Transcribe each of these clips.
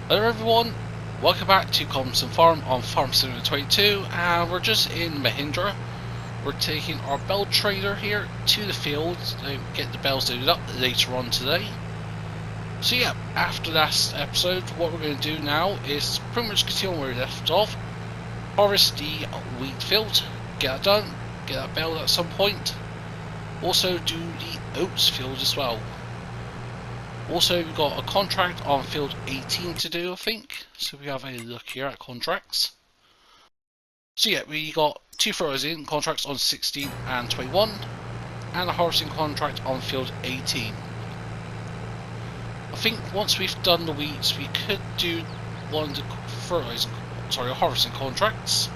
Hello everyone, welcome back to Calmsden Farm on Farm Simulator 22, and we're just in Mahindra. We're taking our bell trailer here to the field to get the bells loaded up later on today. So yeah, after last episode, what we're going to do now is pretty much continue where we left off. Harvest the wheat field, get that done, get that bell at some point. Also do the oats field as well. Also, we've got a contract on field 18 to do, I think. So we have a look here at contracts. So yeah, we got two fertilising contracts on 16 and 21, and a harvesting contract on field 18. I think once we've done the wheats, we could do one of the harvesting contracts.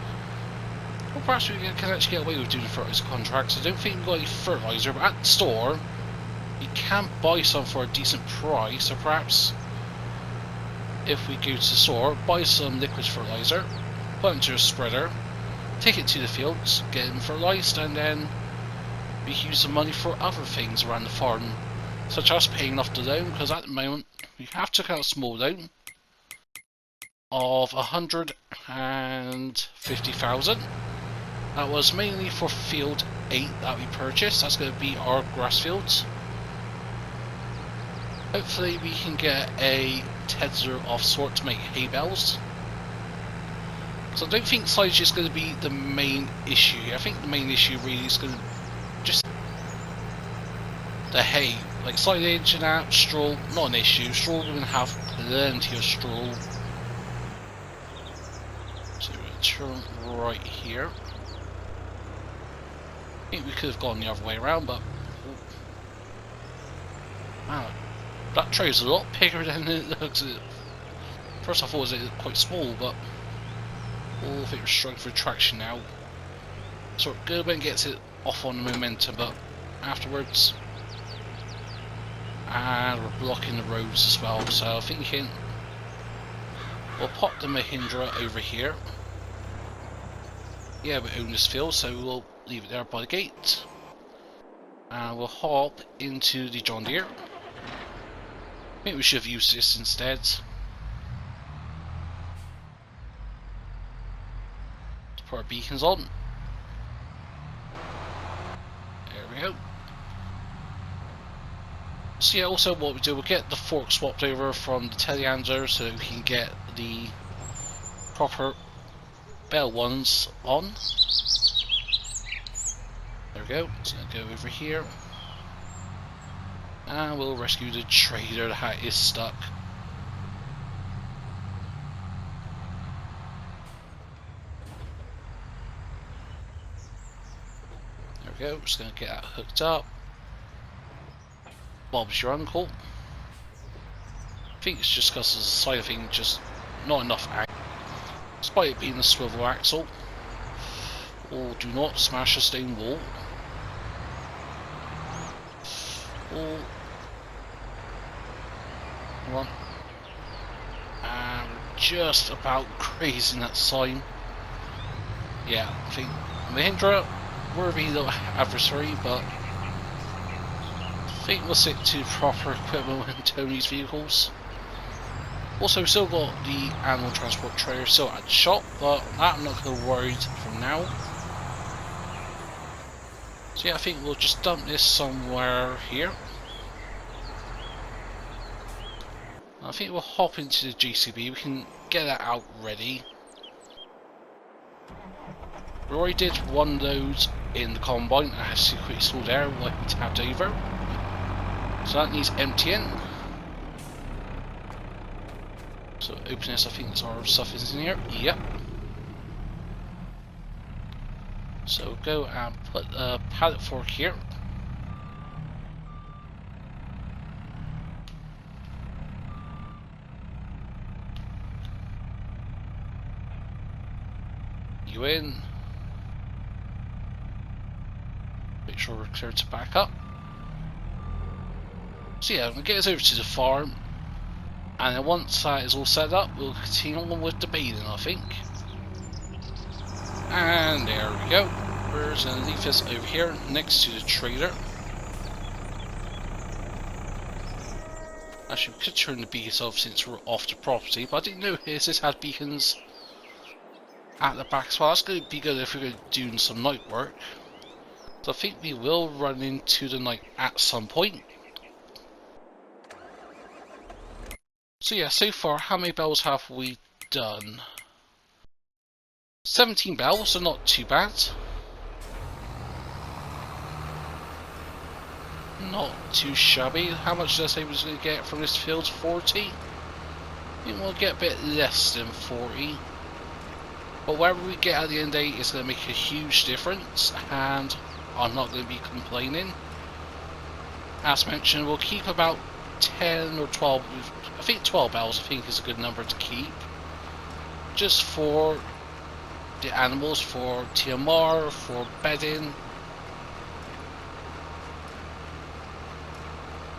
Or perhaps we can actually get away with doing the fertiliser contracts. I don't think we've got any fertiliser, but at the store, you can buy some for a decent price, so perhaps if we go to the store, buy some liquid fertiliser, put it into a spreader, take it to the fields, get them fertilised, and then we can use the money for other things around the farm, such as paying off the loan, because at the moment we have took out a small loan of 150,000. That was mainly for field 8 that we purchased. That's going to be our grass fields. Hopefully we can get a tether of sort to make hay bales. So I don't think silage is going to be the main issue. I think the main issue really is going to just the hay. Like silage and that, straw, not an issue. Straw, we're going to have plenty of straw. So we're going to turn right here. I think we could have gone the other way around, but wow. That trailer's a lot bigger than it looks. First I thought it was quite small, but I think we're struggling for traction now. So Gerben gets it off on the momentum, but afterwards, and we're blocking the roads as well. So I'm thinking we'll pop the Mahindra over here. Yeah, we own this field, so we'll leave it there by the gate, and we'll hop into the John Deere. I think we should have used this instead. To put our beacons on. There we go. So yeah, also what we do, we'll get the fork swapped over from the telehandler so we can get the proper bell ones on. There we go. So I'm going to go over here. And we'll rescue the trailer that is stuck. There we go, just going to get that hooked up. Bob's your uncle. I think it's just because of the side of things, just not enough axle. Despite it being a swivel axle. Or do not smash a stone wall. Or one, and just about grazing that sign. Yeah, I think Mahindra, worthy little adversary, but I think we'll stick to proper equipment in Tony's vehicles. Also, we've still got the animal transport trailer still at the shop, but that I'm not going to worry from now. So yeah, I think we'll just dump this somewhere here. I think we'll hop into the GCB, we can get that out ready. We already did one load in the combine, that has to quickly stored there like we tabbed over. So that needs emptying. So open this, I think that's our stuff is in here. Yep. So we'll go and put a pallet fork here. You in. Make sure we're clear to back up. So yeah, we'll get us over to the farm, and then once that is all set up, we'll continue on with the bathing, I think. And there we go. We're going to leave this over here next to the trailer. Actually, we could turn the beacons off since we're off the property, but I didn't notice this had beacons at the back as well. That's going to be good if we're going to do some night work. So I think we will run into the night at some point. So yeah, so far, how many bells have we done? 17 bells, so not too bad. Not too shabby. How much did I say we was going to get from this field? 40? I think we'll get a bit less than 40. But whatever we get at the end of the day is going to make a huge difference, and I'm not going to be complaining. As mentioned, we'll keep about 10 or 12, I think 12 bells I think is a good number to keep. Just for the animals, for TMR, for bedding.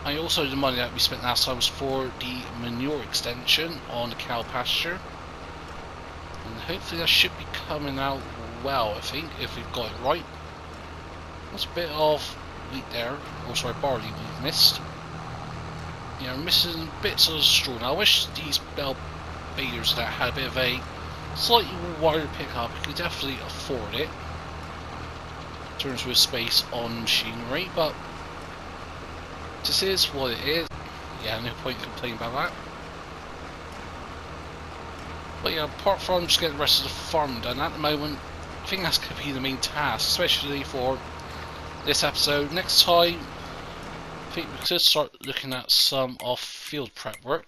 And also the money that we spent last time was for the manure extension on the cow pasture. And hopefully that should be coming out well, I think, if we've got it right. That's a bit of wheat there, or sorry, barley we've missed. Yeah, we're missing bits of straw. Now I wish these bell balers that had a bit of a slightly wider pickup, you could definitely afford it in terms of space on machinery, but this is what it is. Yeah, no point complaining about that. But yeah, apart from just getting the rest of the farm done at the moment, I think that's going to be the main task, especially for this episode. Next time, I think we could start looking at some off-field prep work.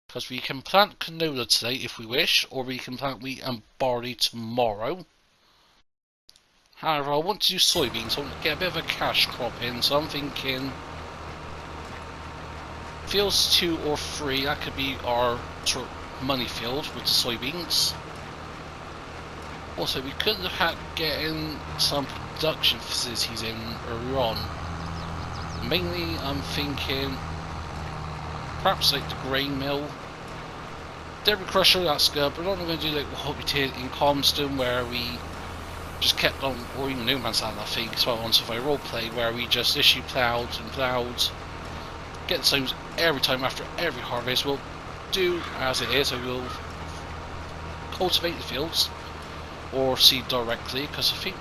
Because we can plant canola today if we wish, or we can plant wheat and barley tomorrow. However, I want to do soybeans, I want to get a bit of a cash crop in, so I'm thinking fields 2 or 3, that could be our sort of money field with the soybeans. Also, we could look at getting some production facilities in earlier on. Mainly, I'm thinking perhaps like the grain mill. Dairy crusher, that's good, but we're not going to do like what we did in Calmsden, where we just kept on, or even No Man's Land I think, as well on Survival Roleplay, where we just literally ploughed and ploughed, get the same every time after every harvest. We'll do as it is, so we'll cultivate the fields, or seed directly, because I think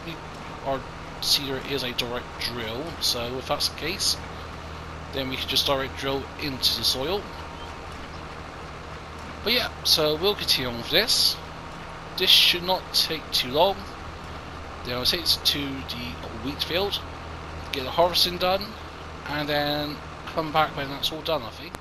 our seeder is a direct drill, so if that's the case, then we can just direct drill into the soil. But yeah, so we'll continue on with this. This should not take too long. Then I'll take it to the wheat field, get the harvesting done, and then come back when that's all done, I think.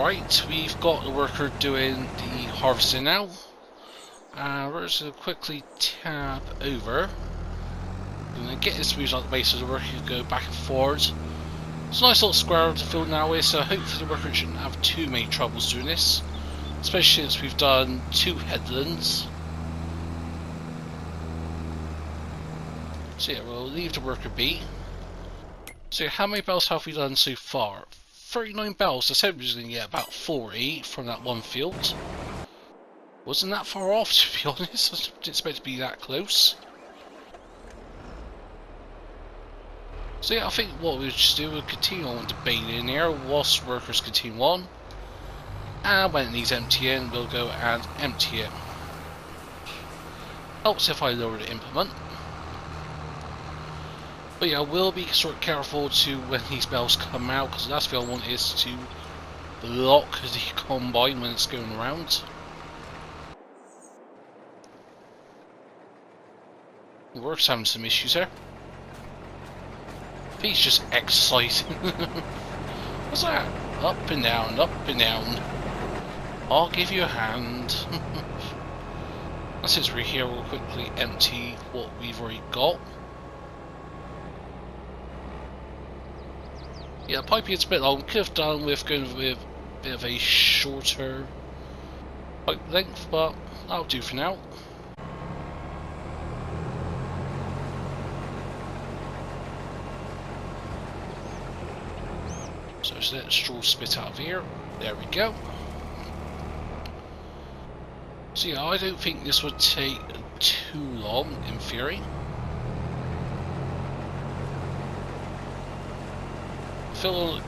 Right, we've got the worker doing the harvesting now. We're just going to quickly tab over. I'm going to get this moved out the way so the worker can go back and forwards. It's a nice little square of the field now, so hopefully the worker shouldn't have too many troubles doing this. Especially since we've done 2 headlands. So yeah, we'll leave the worker be. So how many bells have we done so far? 39 bells. I said we were going to get about 40 from that one field. Wasn't that far off, to be honest. I didn't expect to be that close. So yeah, I think what we'll just do, we'll continue on with the bait in here whilst workers continue on. And when it needs emptying, we'll go and empty it. Helps if I lower the implement. But yeah, I will be sort of careful to when these bells come out, because the last thing I want is to block the combine when it's going around. We're having some issues here. He's just exciting. What's that? Up and down, up and down. I'll give you a hand. Since we're here, we'll quickly empty what we've already got. Yeah, piping is a bit long. Could have done with going with a bit of a shorter pipe length, but that'll do for now. So just let the straw spit out of here. There we go. So yeah, I don't think this would take too long in theory. Fill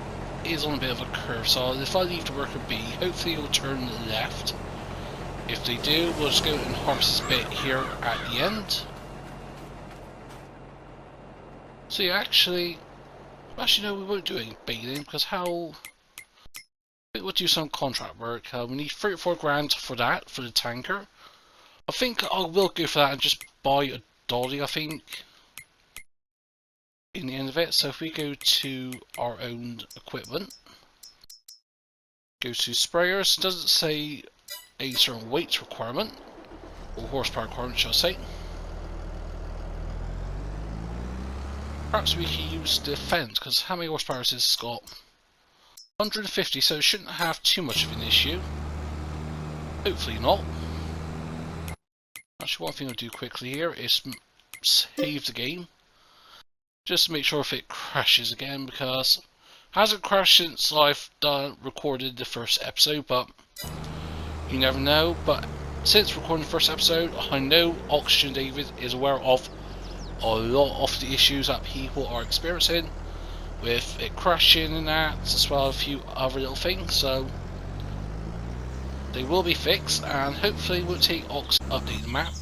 is on a bit of a curve, so if I leave the worker be, hopefully it'll turn left. If they do, we'll just go and harvest this bit here at the end. So yeah, actually no, we won't do any baiting because we'll do some contract work. We need 34 grand for that, for the tanker. I think I will go for that and just buy a dolly, I think, in the end of it. So if we go to our own equipment, go to sprayers, it doesn't say a certain weight requirement, or horsepower requirement, shall I say. Perhaps we can use the fence, because how many horsepower has this got? 150, so it shouldn't have too much of an issue. Hopefully not. Actually, one thing I'll do quickly here is save the game. Just to make sure if it crashes again, because it hasn't crashed since I've recorded the first episode, but you never know. But since recording the first episode, I know OxygenDavid is aware of a lot of the issues that people are experiencing with it crashing and that, as well as a few other little things, so they will be fixed, and hopefully we'll take Ox update the map.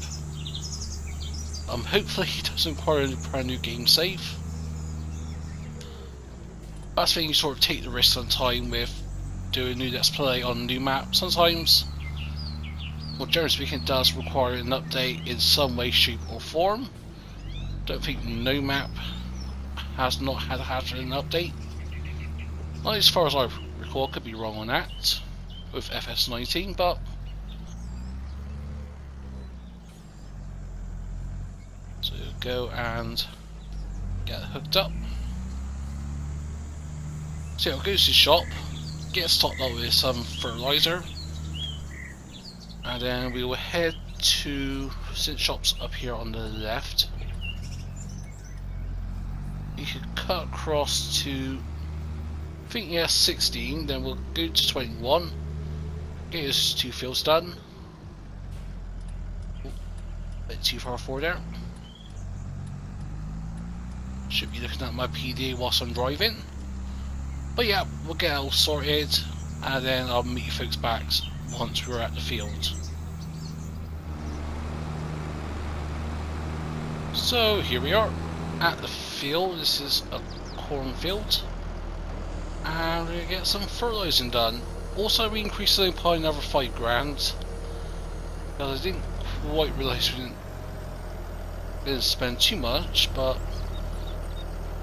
Hopefully it doesn't require a brand new game save. That's the thing, you sort of take the risk sometime with doing a new let's play on a new map. Sometimes, well, generally speaking, it does require an update in some way, shape or form. Don't think no map has not had an update. Not as far as I recall, could be wrong on that with FS19, but so go and get hooked up. So I'll go to the shop, get stocked up with some fertilizer, and then we will head to the shops up here on the left. You could cut across to, I think, yeah, 16, then we'll go to 21, get those 2 fields done. Oh, a bit too far forward there. Should be looking at my PD whilst I'm driving. But yeah, we'll get it all sorted, and then I'll meet you folks back once we're at the field. So here we are at the field. This is a cornfield, and we're gonna get some fertilising done. Also, we increased the by another 5 grand because I didn't quite realise we didn't spend too much. But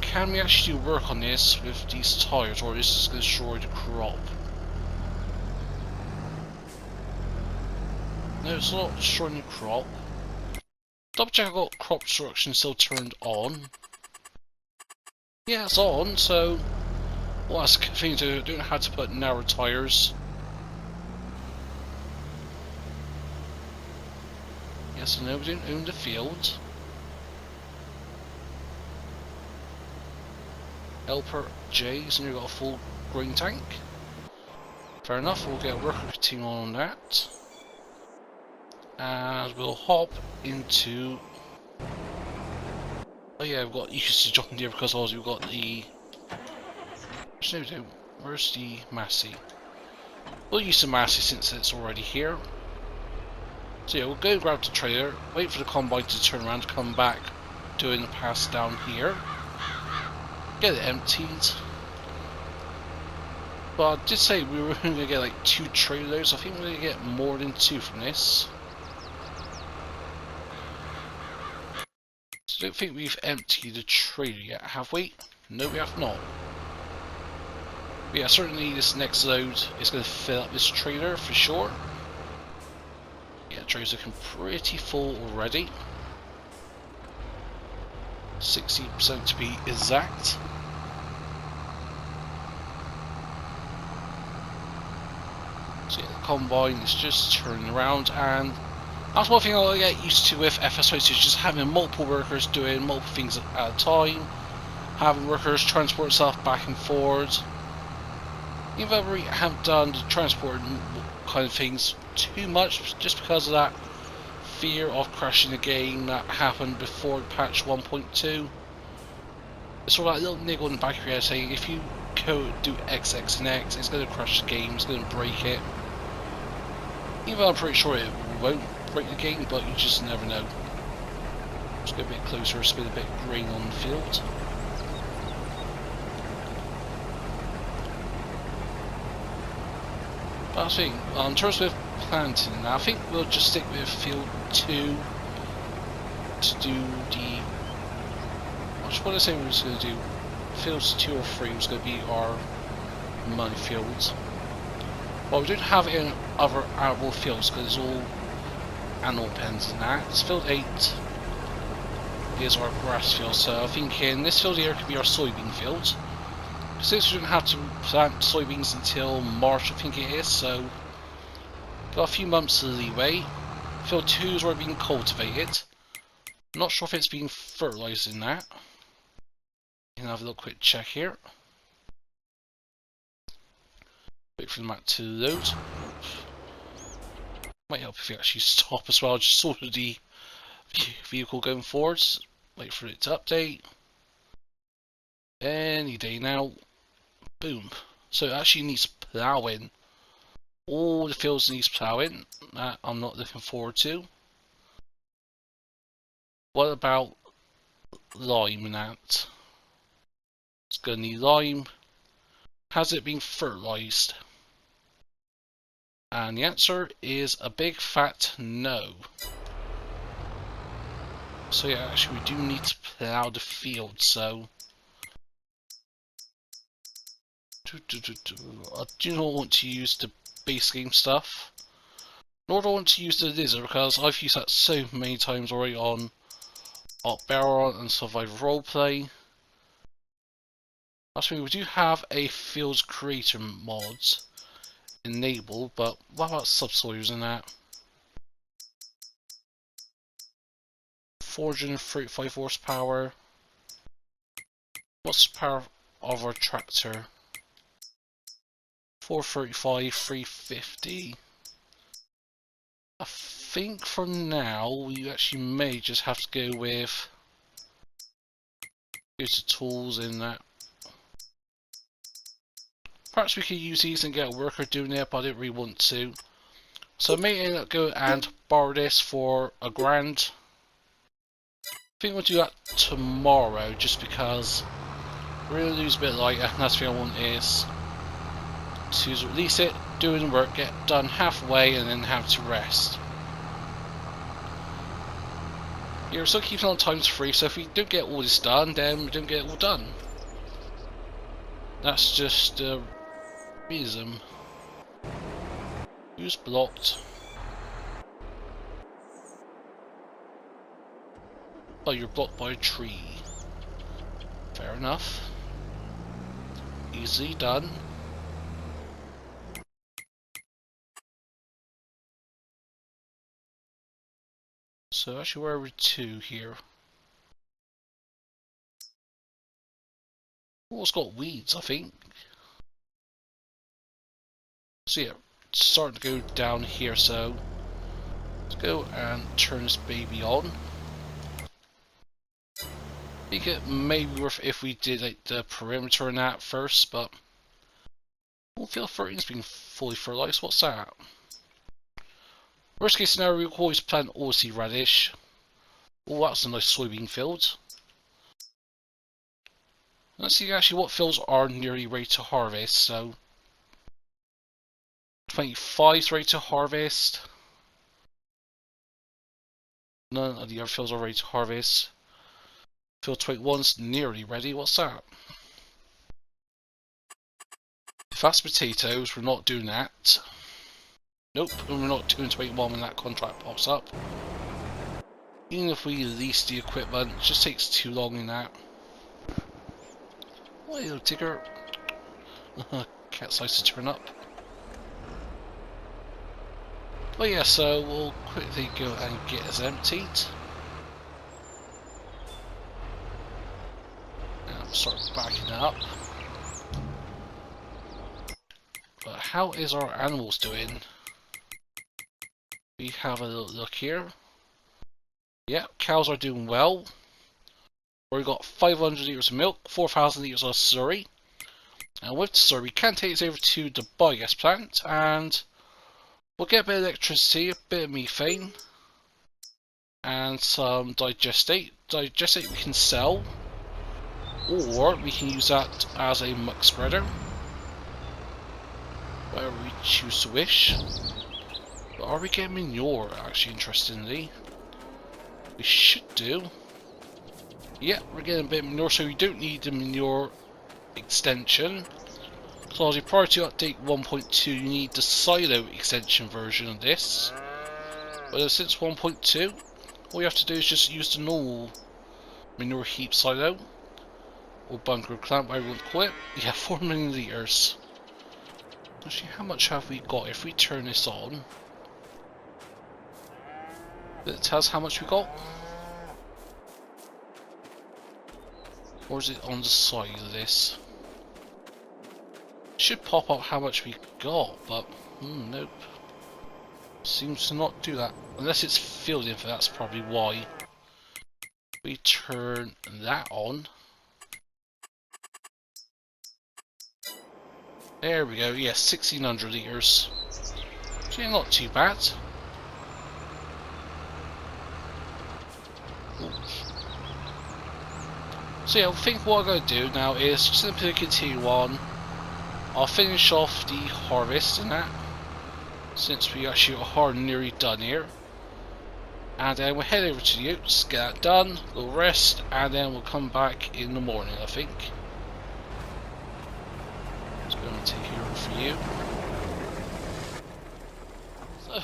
can we actually do work on this with these tyres, or is this going to destroy the crop? No, it's not destroying the crop. Double check I've got crop destruction still turned on. Yeah, it's on, so... Well, that's the thing to do. I don't know how to put narrow tyres. Yes, I know we didn't own the field. Helper J, so we've got a full grain tank. Fair enough, we'll get a worker team on that. And we'll hop into... Oh yeah, we've got used to John Deere because also we've got the... Where's the Massey? We'll use the Massey since it's already here. So yeah, we'll go grab the trailer, wait for the combine to turn around to come back, doing the pass down here. Get it emptied. But I did say we were going to get like 2 trailers. I think we're going to get more than 2 from this. So I don't think we've emptied the trailer yet, have we? No, we have not. But yeah, certainly this next load is going to fill up this trailer for sure. Yeah, the trailer's looking pretty full already. 60% to be exact. So yeah, the combine is just turning around, and that's one thing I get used to with FS20 is just having multiple workers doing multiple things at a time, having workers transport stuff back and forward. Even though we haven't done the transport kind of things too much, just because of that fear of crashing the game that happened before patch 1.2. It's sort of like a little niggle in the back of your head saying if you go do X, X and X, it's going to crash the game, it's going to break it. Even though I'm pretty sure it won't break the game, but you just never know. Let's go a bit closer, spin a bit of green on the field. But I think, in terms of planting, I think we'll just stick with field 2 to do the... What did I say we were going to do? Fields 2 or 3 was going to be our money fields. Well, we don't have it in other arable fields because it's all animal pens and that. It's field 8 is our grass field, so I think in this field here could be our soybean field. Since we don't have to plant soybeans until March, I think it is, so got a few months of leeway. Field 2 is already being cultivated. Not sure if it's being fertilised in that. You can have a little quick check here. Wait for the map to load. Might help if you actually stop as well, just sort of the vehicle going forwards. Wait for it to update. Any day now. Boom. So it actually needs ploughing. All the fields needs ploughing. That I'm not looking forward to. What about lime and that? It's gonna need lime. Has it been fertilised? And the answer is a big fat no. So yeah, actually we do need to plough the field, so... I do not want to use the base game stuff. Nor do I want to use the lizard because I've used that so many times already on Baron and Survivor Roleplay. Actually, we do have a Fields Creator mods enabled, but what about subsoilers in that? 435 horsepower. What's the power of our tractor? 435, 350. I think for now we actually may just have to go with here's the tools in that. Perhaps we could use these and get a worker doing it, but I don't really want to. So I may end up go and borrow this for £1,000. I think we'll do that tomorrow just because we're going to lose a bit of light, and that's the thing I want is to release it, doing the work, get done halfway, and then have to rest. Yeah, we're still keeping on times 3, so if we don't get all this done, then we don't get it all done. That's just reason. Who's blocked? but you're blocked by a tree. Fair enough. Easily done. So actually where are we to here? Oh, it's got weeds, I think. So yeah, it's starting to go down here, so let's go and turn this baby on. I think it may be worth if we did like the perimeter and that first, but I don't feel 13's been fully fertilized. What's that? Worst case scenario, we can always plant Aussie radish. Oh, that's a nice soybean field. Let's see actually what fields are nearly ready to harvest. So 25 is ready to harvest. None of the other fields are ready to harvest. Field 21's nearly ready. What's that? If that's potatoes, we're not doing that. Nope, and we're not doing 21 when that contract pops up. Even if we lease the equipment, it just takes too long in that. What little tigger? Cat's likes to turn up. But yeah, so we'll quickly go and get us emptied. And start backing it up. But how is our animals doing? We have a little look here. Yeah, cows are doing well. We've got 500 litres of milk, 4,000 litres of slurry. And with the slurry, we can take this over to the biogas plant and we'll get a bit of electricity, a bit of methane, and some digestate. Digestate we can sell, or we can use that as a muck spreader, whatever we choose to wish. But are we getting manure, actually, interestingly? We should do. Yeah, we're getting a bit of manure, so we don't need the manure extension. So obviously prior to update 1.2 you need the silo extension version of this. But since 1.2, all you have to do is just use the normal manure heap silo. Or bunker clamp, whatever you want to call it. Yeah, 4 million litres. Actually, how much have we got if we turn this on? It tells us how much we got? Or is it on the side of this? Should pop up how much we got, but nope. Seems to not do that. Unless it's filled info, that's probably why. We turn that on. There we go, yeah, 1600 litres. So yeah, not too bad. Oops. So yeah, I think what I'm going to do now is simply continue on. I'll finish off the harvest and that, since we actually are nearly done here. And then we'll head over to the oats, get that done, we'll rest, and then we'll come back in the morning, I think. Let's go and take care of it for you.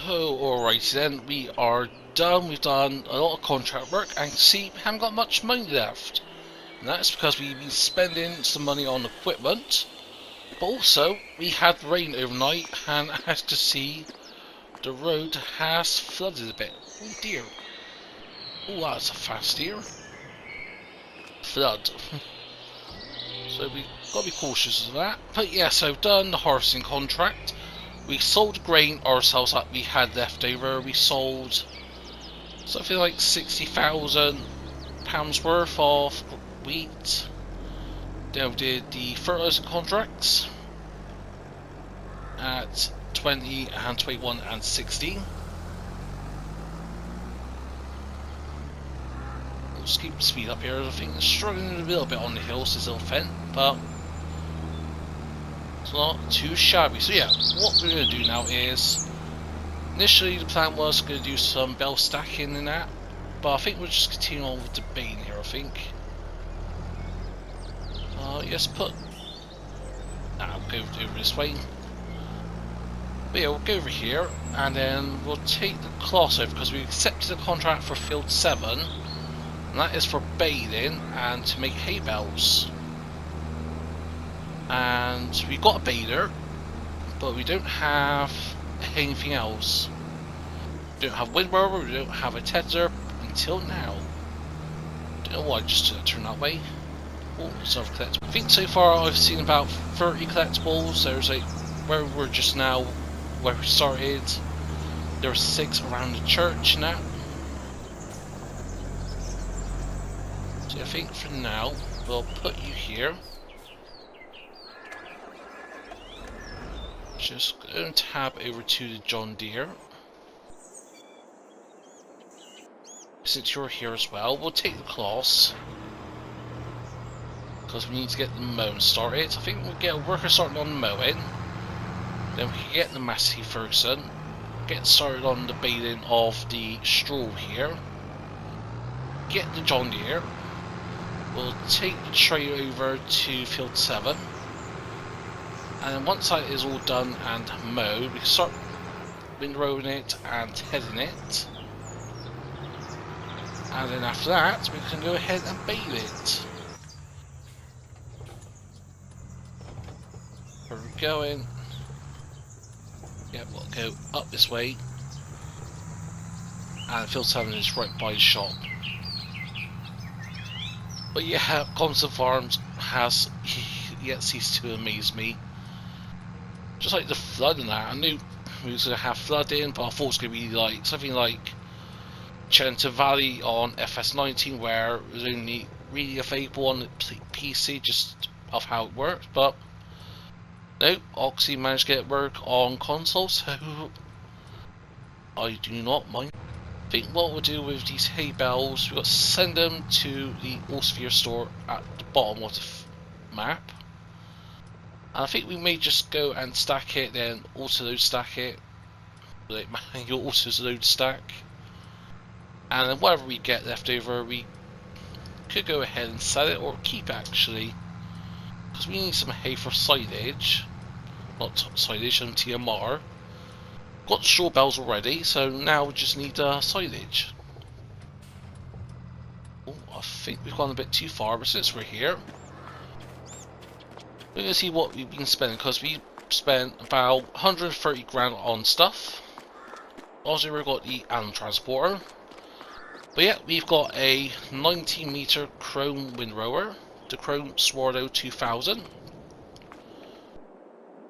So, alright then, we are done. We've done a lot of contract work, and see, we haven't got much money left. And that's because we've been spending some money on equipment. But also, we had rain overnight, and as to see, the road has flooded a bit. Oh dear. Oh, that's a fast deer. Flood. So we've got to be cautious of that. But yeah, so done the harvesting contract. We sold grain ourselves that we had left over. We sold something like £60,000 worth of wheat. Then we did the fertilising contracts at 20 and 21 and 16. We'll just keep the speed up here. I think it's struggling a little bit on the hills, this little fence, but it's not too shabby. So yeah, what we're going to do now is, initially the plan was going to do some bale stacking and that, but I think we'll just continue on with the bean here, I think. Yes, I'll go over this way. But yeah, we'll go over here and then we'll take the cloth over because we accepted a contract for field 7. And that is for baling and to make hay bales. And we've got a baler, but we don't have anything else. We don't have windrower, we don't have a tether until now. Don't know why I just turned that way. Oh, there's another collectible. I think so far I've seen about 30 collectibles. There's like where we're just now, where we started. There are 6 around the church now. So I think for now we'll put you here. Just go and tab over to the John Deere. Since you're here as well, we'll take the class. Because we need to get the mowing started. I think we'll get a worker started on the mowing. Then we can get the Massey Ferguson. Get started on the baling of the straw here. Get the John Deere. We'll take the tray over to field 7. And then once that is all done and mowed, we can start windrowing it and heading it. And then after that, we can go ahead and bale it. Where we're going. Yeah, we'll go up this way. And field 7 is right by the shop. But yeah, Calmsden Farm has yet ceased to amaze me. Just like the flood and that, I knew we was going to have flooding, but I thought it was going to be like something like Chenta Valley on FS19, where it was only really available on the PC, just of how it worked. But no, Oxy managed to get it work on console, so I do not mind. I think what we'll do with these hay bales, we've got to send them to the Allsphere store at the bottom of the map. And I think we may just go and stack it, then also load stack it. Like manual also load stack. And then whatever we get left over, we could go ahead and sell it, or keep actually. Because we need some hay for silage. Not silage, and TMR. Got the straw bales already, so now we just need silage. Oh, I think we've gone a bit too far, but since we're here, we're going to see what we've been spending, because we spent about 130 grand on stuff. Also, we've got the animal transporter. But yeah, we've got a 90 meter chrome windrower, the Chrome Swardo 2000.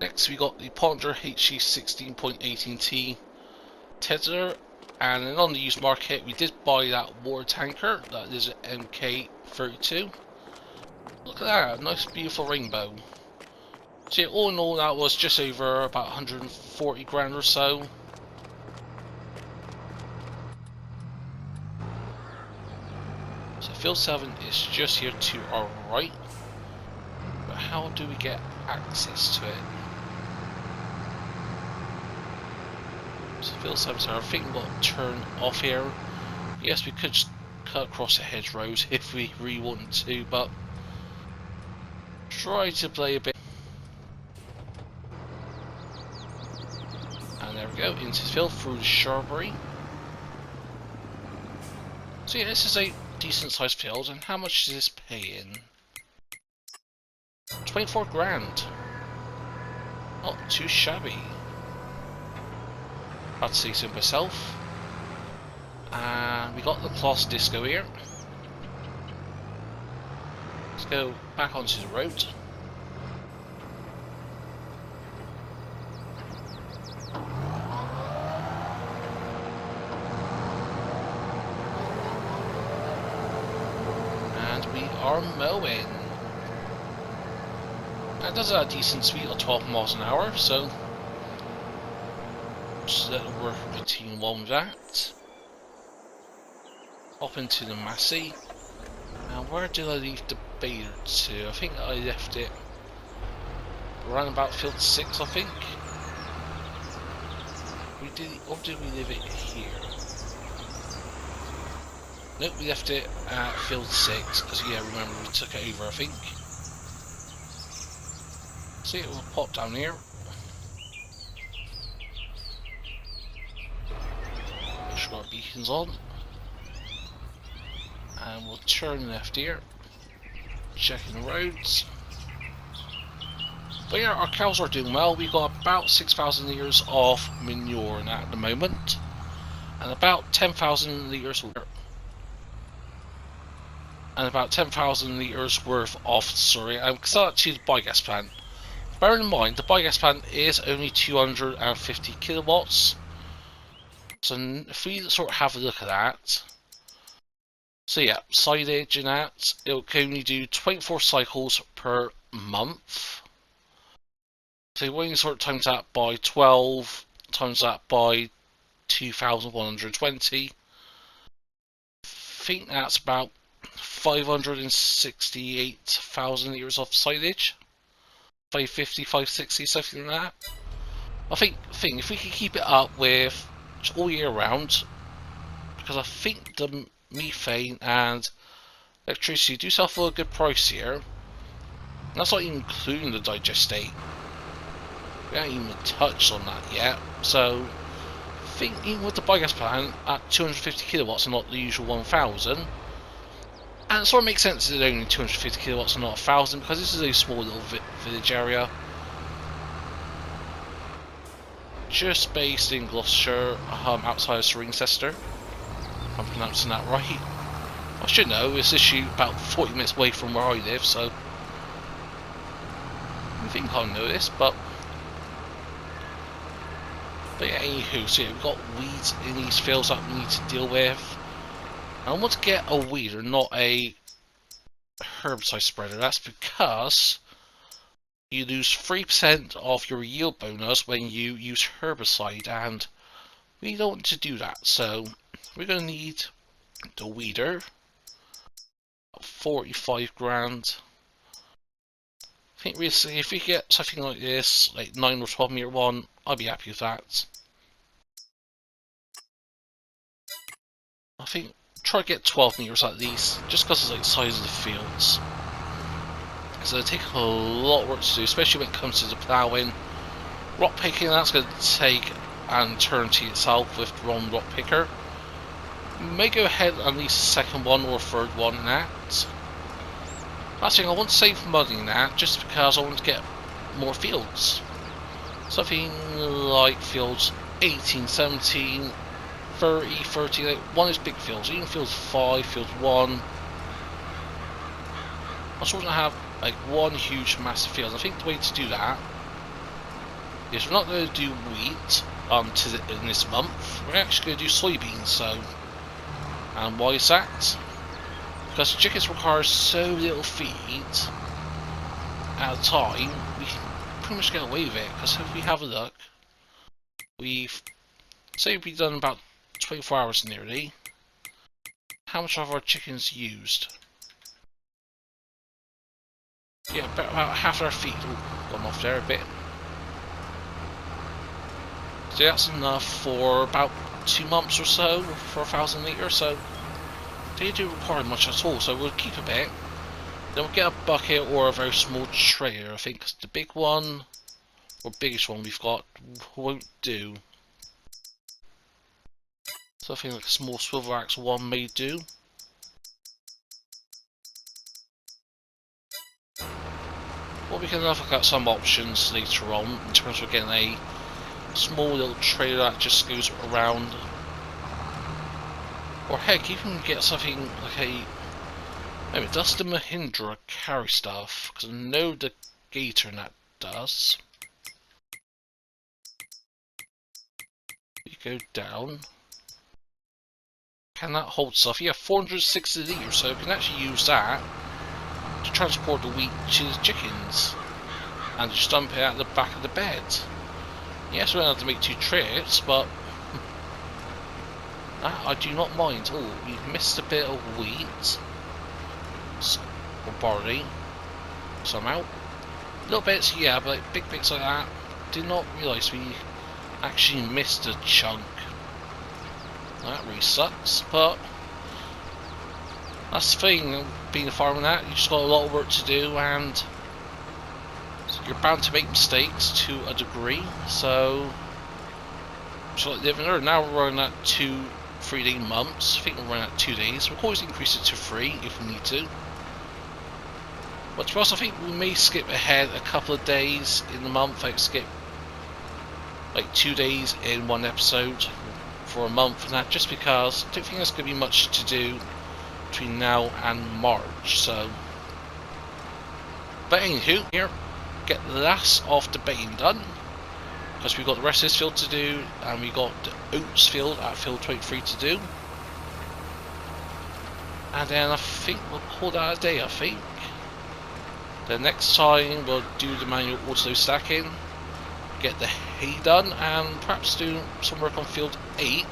Next, we got the Ponder HG 16.18T tether, and then on the used market, we did buy that water tanker. That is an MK32. Look at that, nice beautiful rainbow. So yeah, all in all, that was just over about 140 grand or so. So field 7 is just here to our right. But how do we get access to it? So field 7, so I think we've got to turn off here. Yes, we could just cut across the hedgerows if we really wanted to, but try to play a bit. And there we go, into the field through the shrubbery. So yeah, this is a decent sized field, and how much is this paying? 24 grand. Not too shabby. I'd say so myself. And we got the Class Disco here. Let's go back onto the road. And we are mowing. That does a decent speed of 12 miles an hour, so just let it work routine one with that. Up into the Massey. And where did I leave the baler to? I think I left it around about field 6, I think. We did, or did we leave it here? Nope, we left it at field 6, because yeah, remember we took it over, I think. See, it will pop down here. Make sure our beacon's on. And we'll turn left here, checking the roads. But yeah, our cows are doing well. We've got about 6,000 litres of manure in that at the moment, and about 10,000 litres worth of because I to the biogas plant. Bear in mind, the biogas plant is only 250 kilowatts. So if we sort of have a look at that, so yeah, silage and that, it will only do 24 cycles per month. So when you sort of times that by 12, times that by 2,120, I think that's about 568,000 litres of silage. 550, 560, something like that. I think if we could keep it up with all year round, because I think the methane and electricity do sell for a good price here. And that's not even including the digestate. We haven't even touched on that yet. So I think even with the biogas plant at 250 kilowatts and not the usual 1,000, and it sort of makes sense that it's only 250 kilowatts and not 1,000, because this is a small little village area. Just based in Gloucestershire, outside of Cirencester. If I'm pronouncing that right. I should know, it's literally about 40 minutes away from where I live, so I think I know this, but yeah, anywho, so yeah, we've got weeds in these fields that we need to deal with. I want to get a weeder, not a herbicide spreader. That's because you lose 3% of your yield bonus when you use herbicide, and we don't want to do that. So we're going to need the weeder, 45 grand. I think realistically, if we get something like this, like 9 or 12 meter one, I'll be happy with that. I think try to get 12 meters at least, just because of like the size of the fields. So they take a lot of work to do, especially when it comes to the ploughing. Rock picking, that's going to take an eternity itself with the wrong rock picker. May go ahead and least a second one or third one in that. Last thing, I want to save money in that, just because I want to get more fields. Something like fields 18, 17, 30, 30, like one is big fields, even fields 5, fields 1. I just want to have like one huge massive field. I think the way to do that is we're not going to do wheat in this month. We're actually going to do soybeans. So, and why is that? Because chickens require so little feed at a time, we can pretty much get away with it. Because if we have a look, we've done about 24 hours nearly. How much of our chickens used? Yeah, about half our feet. Ooh, gone off there a bit. So that's enough for about 2 months or so for 1,000 litres. So they do require much at all. So we'll keep a bit. Then we'll get a bucket or a very small trailer. I think 'cause the big one or biggest one we've got won't do. Something like a small swivel axle one may do. Well, we can look at some options later on in terms of getting a small little trailer that just goes around. Or heck, you can get something like a... Maybe does the Mahindra carry stuff? Because I know the Gator and that does. You go down. Can that hold stuff? Yeah, 460 litres, so you can actually use that to transport the wheat to the chickens and just dump it out the back of the bed. Yes, we don't have to make 2 trips, but I do not mind. Oh, we've missed a bit of wheat or barley somehow. Little bits, yeah, but big bits like that. Did not realise we actually missed a chunk. That really sucks, but that's the thing, being a farmer and that, you just got a lot of work to do, and you're bound to make mistakes to a degree, so just like living there. Now we're running at 2 3-day months. I think we'll run at 2 days. We'll always increase it to 3 if we need to. But to be honest, I think we may skip ahead a couple of days in the month. Like skip like 2 days in one episode for a month and that, just because I don't think there's going to be much to do between now and March. So, but anywho, here, get the last of the baiting done, because we've got the rest of this field to do, and we got the oats field at field 23 to do, and then I think we'll call that a day. I think the next time we'll do the manual auto stacking, get the hay done, and perhaps do some work on field 8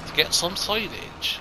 to get some silage.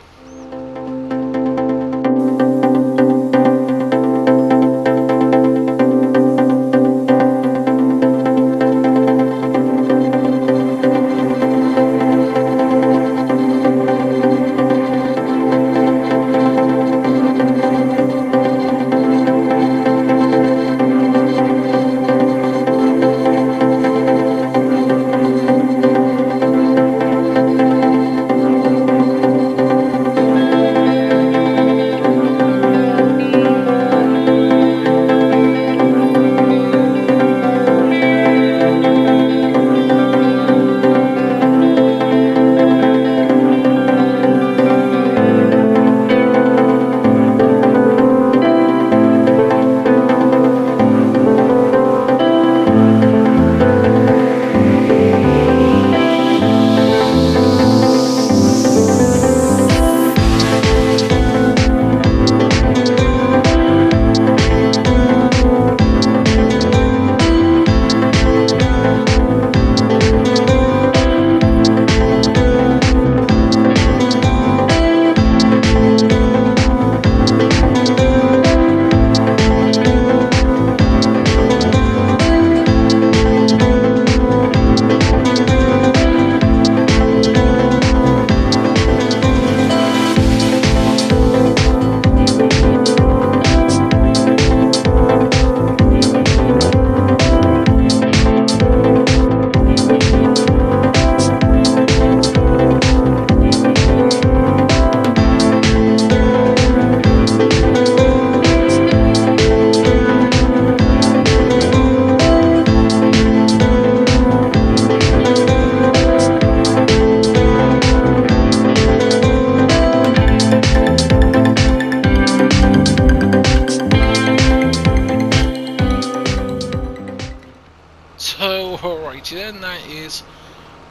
Then that is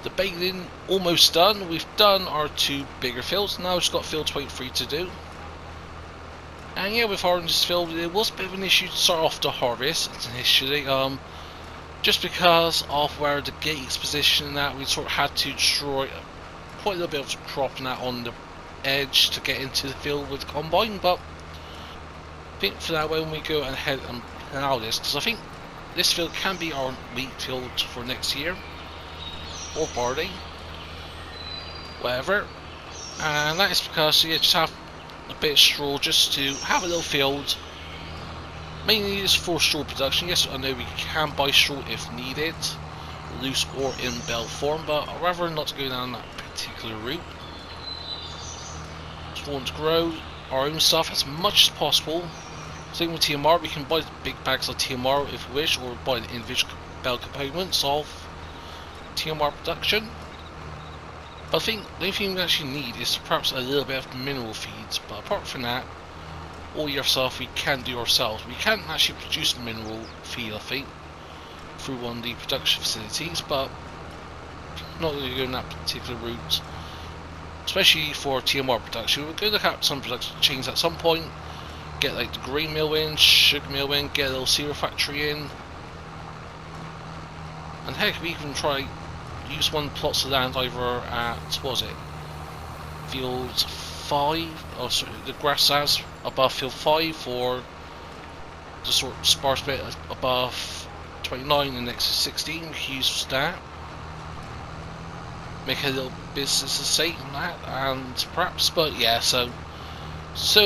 the baling almost done. We've done our 2 bigger fields. Now we've just got field 23 to do. And yeah, with harvesting this field, it was a bit of an issue to start off the harvest initially. Just because of where the gate is positioned and that, we sort of had to destroy quite a little bit of crop and that on the edge to get into the field with the combine. But I think for that, when we go ahead and plough this, because I think this field can be our wheat field for next year, or barley, whatever. And that is because you just have a bit of straw just to have a little field. Mainly used for straw production. Yes, I know we can buy straw if needed, loose or in bale form, but I'd rather not to go down that particular route. Just want to grow our own stuff as much as possible. Same with TMR, we can buy big bags of TMR if we wish, or buy the individual bale components of TMR production. But I think the only thing we actually need is perhaps a little bit of mineral feeds, but apart from that, all your stuff we can do ourselves. We can't actually produce mineral feed, I think, through one of the production facilities, but not going to go in that particular route, especially for TMR production. We're going to look at some production chains at some point. Get like the grain mill in, sugar mill in, get a little cereal factory in, and heck, we can try use one plots of land either at, what was it, field 5, or sorry, the grasslands above field 5, or the sort of sparse bit above 29 and next to 16. We can use that, make a little business estate on that, and perhaps, but yeah, so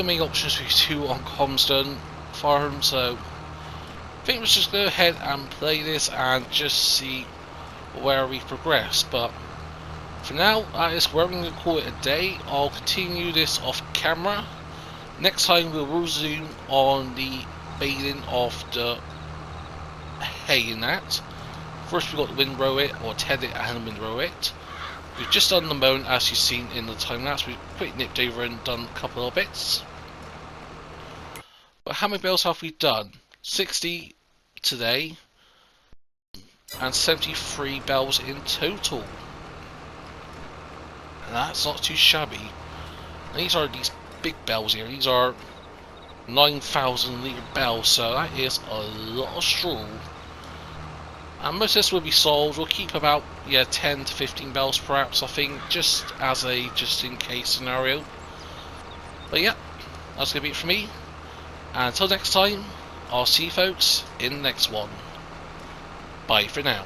many options we can do on Calmsden Farm. So I think let's just go ahead and play this and just see where we progress. But For now, that is where I'm going to call it a day. I'll continue this off camera. Next time we'll resume on the baling of the hay in that. First we've got to windrow it, or ted it and windrow it. We've just done the mown as you've seen in the time lapse. We've quick nipped over and done a couple of bits. But how many bales have we done? 60 today and 73 bales in total. And that's not too shabby. And these are these big bales here. These are 9,000 litre bales, so that is a lot of straw. And most of this will be sold. We'll keep about 10 to 15 bales perhaps, I think, just as a just in case scenario. But yeah, that's gonna be it for me. And until next time, I'll see you folks in the next one. Bye for now.